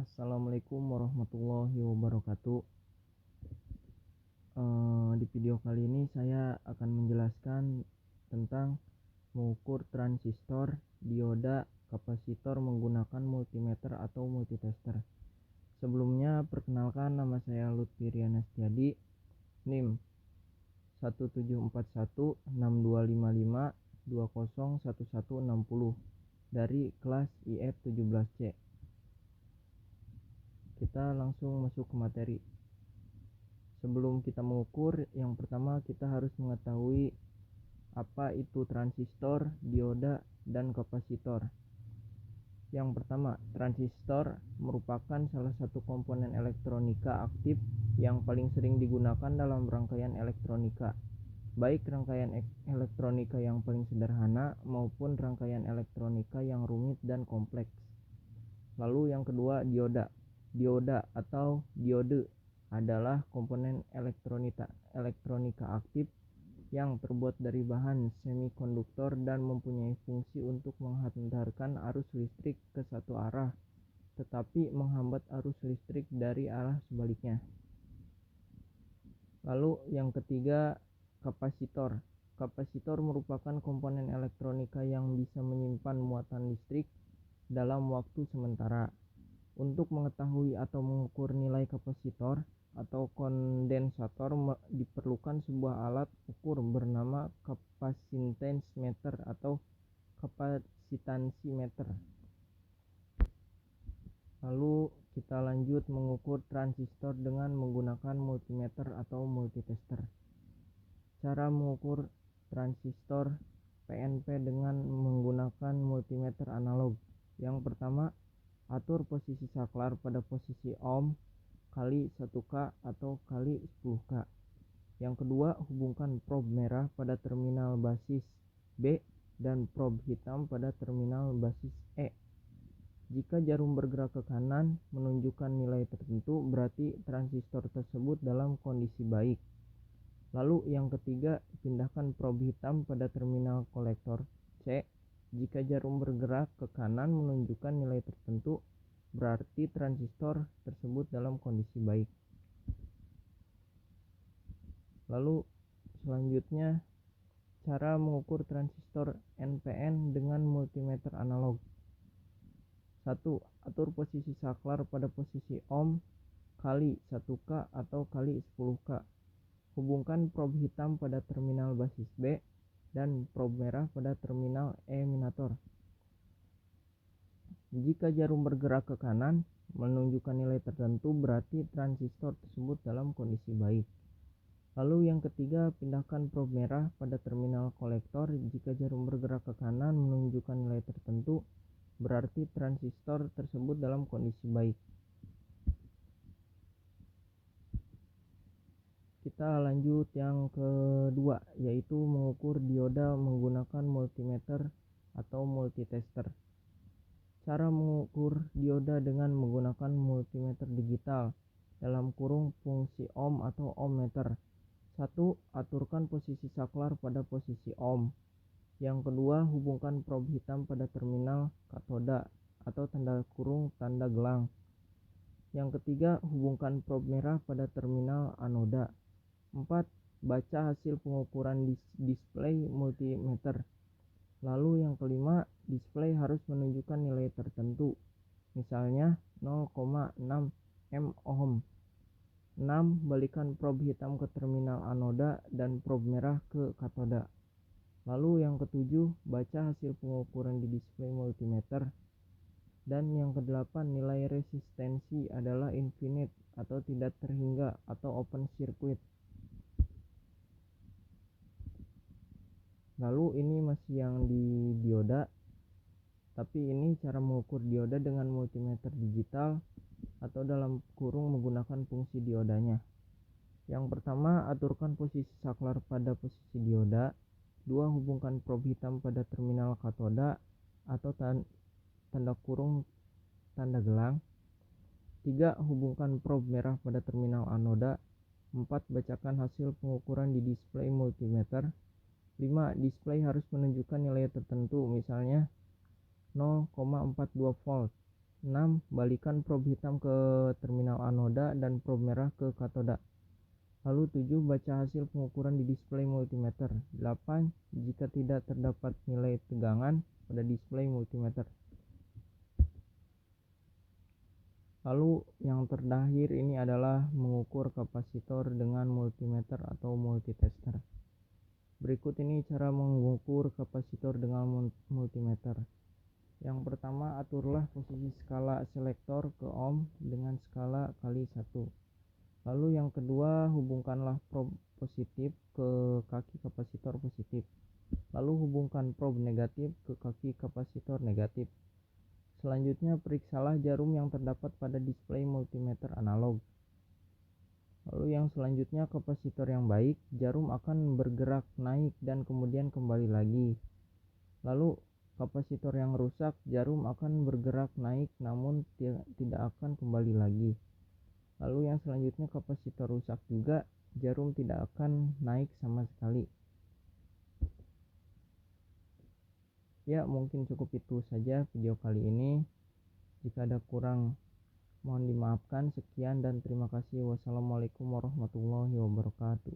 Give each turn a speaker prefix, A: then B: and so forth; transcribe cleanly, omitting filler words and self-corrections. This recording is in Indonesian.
A: Assalamualaikum warahmatullahi wabarakatuh. Di video kali ini saya akan menjelaskan tentang mengukur transistor, dioda, kapasitor menggunakan multimeter atau multitester. Sebelumnya perkenalkan, nama saya Lutfi Riana Setiadi, NIM 174162552011160 dari kelas IF 17C. Kita langsung masuk ke materi. Sebelum kita mengukur, yang pertama kita harus mengetahui apa itu transistor, dioda, dan kapasitor. Yang pertama, transistor merupakan salah satu komponen elektronika aktif yang paling sering digunakan dalam rangkaian elektronika, baik rangkaian elektronika yang paling sederhana maupun rangkaian elektronika yang rumit dan kompleks. Lalu yang kedua, dioda. Dioda atau diode adalah komponen elektronika aktif yang terbuat dari bahan semikonduktor dan mempunyai fungsi untuk menghantarkan arus listrik ke satu arah, tetapi menghambat arus listrik dari arah sebaliknya. Lalu yang ketiga, kapasitor. Kapasitor merupakan komponen elektronika yang bisa menyimpan muatan listrik dalam waktu sementara. Untuk mengetahui atau mengukur nilai kapasitor atau kondensator diperlukan sebuah alat ukur bernama kapasitansimeter atau kapasitansimeter. Lalu kita lanjut mengukur transistor dengan menggunakan multimeter atau multitester. Cara mengukur transistor PNP dengan menggunakan multimeter analog. Yang pertama, atur posisi saklar pada posisi ohm kali 1K atau kali 10K. Yang kedua, hubungkan probe merah pada terminal basis B dan probe hitam pada terminal basis E. Jika jarum bergerak ke kanan menunjukkan nilai tertentu, berarti transistor tersebut dalam kondisi baik. Lalu yang ketiga, pindahkan probe hitam pada terminal kolektor C. Jika jarum bergerak ke kanan menunjukkan nilai tertentu, berarti transistor tersebut dalam kondisi baik. Lalu selanjutnya, cara mengukur transistor NPN dengan multimeter analog. 1. Atur posisi saklar pada posisi ohm kali 1K atau kali 10K. Hubungkan probe hitam pada terminal basis B dan probe merah pada terminal eminator. Jika jarum bergerak ke kanan menunjukkan nilai tertentu, berarti transistor tersebut dalam kondisi baik. Lalu yang ketiga, pindahkan probe merah pada terminal kolektor. Jika jarum bergerak ke kanan menunjukkan nilai tertentu, berarti transistor tersebut dalam kondisi baik. Kita lanjut yang kedua, yaitu mengukur dioda menggunakan multimeter atau multitester. Cara mengukur dioda dengan menggunakan multimeter digital dalam kurung fungsi ohm atau ohmmeter. 1. Aturkan posisi saklar pada posisi ohm. Yang kedua, hubungkan probe hitam pada terminal katoda atau tanda kurung tanda gelang. Yang ketiga, hubungkan probe merah pada terminal anoda. 4. Baca hasil pengukuran display multimeter. Lalu yang kelima, display harus menunjukkan nilai tertentu, misalnya 0,6 mOhm. 6. Balikan probe hitam ke terminal anoda dan probe merah ke katoda. Lalu yang ketujuh, baca hasil pengukuran di display multimeter. Dan yang kedelapan, nilai resistensi adalah infinite atau tidak terhingga atau open circuit. Lalu ini masih yang di dioda, tapi ini cara mengukur dioda dengan multimeter digital atau dalam kurung menggunakan fungsi diodanya. Yang pertama, aturkan posisi saklar pada posisi dioda. 2. Hubungkan probe hitam pada terminal katoda atau tanda kurung tanda gelang. 3. Hubungkan probe merah pada terminal anoda. 4. Bacakan hasil pengukuran di display multimeter. 5. Display harus menunjukkan nilai tertentu, misalnya 0,42 volt, 6. Balikan prob hitam ke terminal anoda dan prob merah ke katoda. Lalu 7. Baca hasil pengukuran di display multimeter. 8. Jika tidak terdapat nilai tegangan pada display multimeter. Lalu yang terakhir ini adalah mengukur kapasitor dengan multimeter atau multitester. Berikut ini cara mengukur kapasitor dengan multimeter. Yang pertama, aturlah posisi skala selektor ke ohm dengan skala kali 1. Lalu yang kedua, hubungkanlah prob positif ke kaki kapasitor positif. Lalu hubungkan prob negatif ke kaki kapasitor negatif. Selanjutnya, periksalah jarum yang terdapat pada display multimeter analog. Lalu yang selanjutnya, kapasitor yang baik, jarum akan bergerak naik dan kemudian kembali lagi. Lalu kapasitor yang rusak, jarum akan bergerak naik namun tidak akan kembali lagi. Lalu yang selanjutnya, kapasitor rusak juga, jarum tidak akan naik sama sekali. Ya, mungkin cukup itu saja video kali ini. Jika ada kurang, mohon dimaafkan. Sekian dan terima kasih. Wassalamualaikum warahmatullahi wabarakatuh.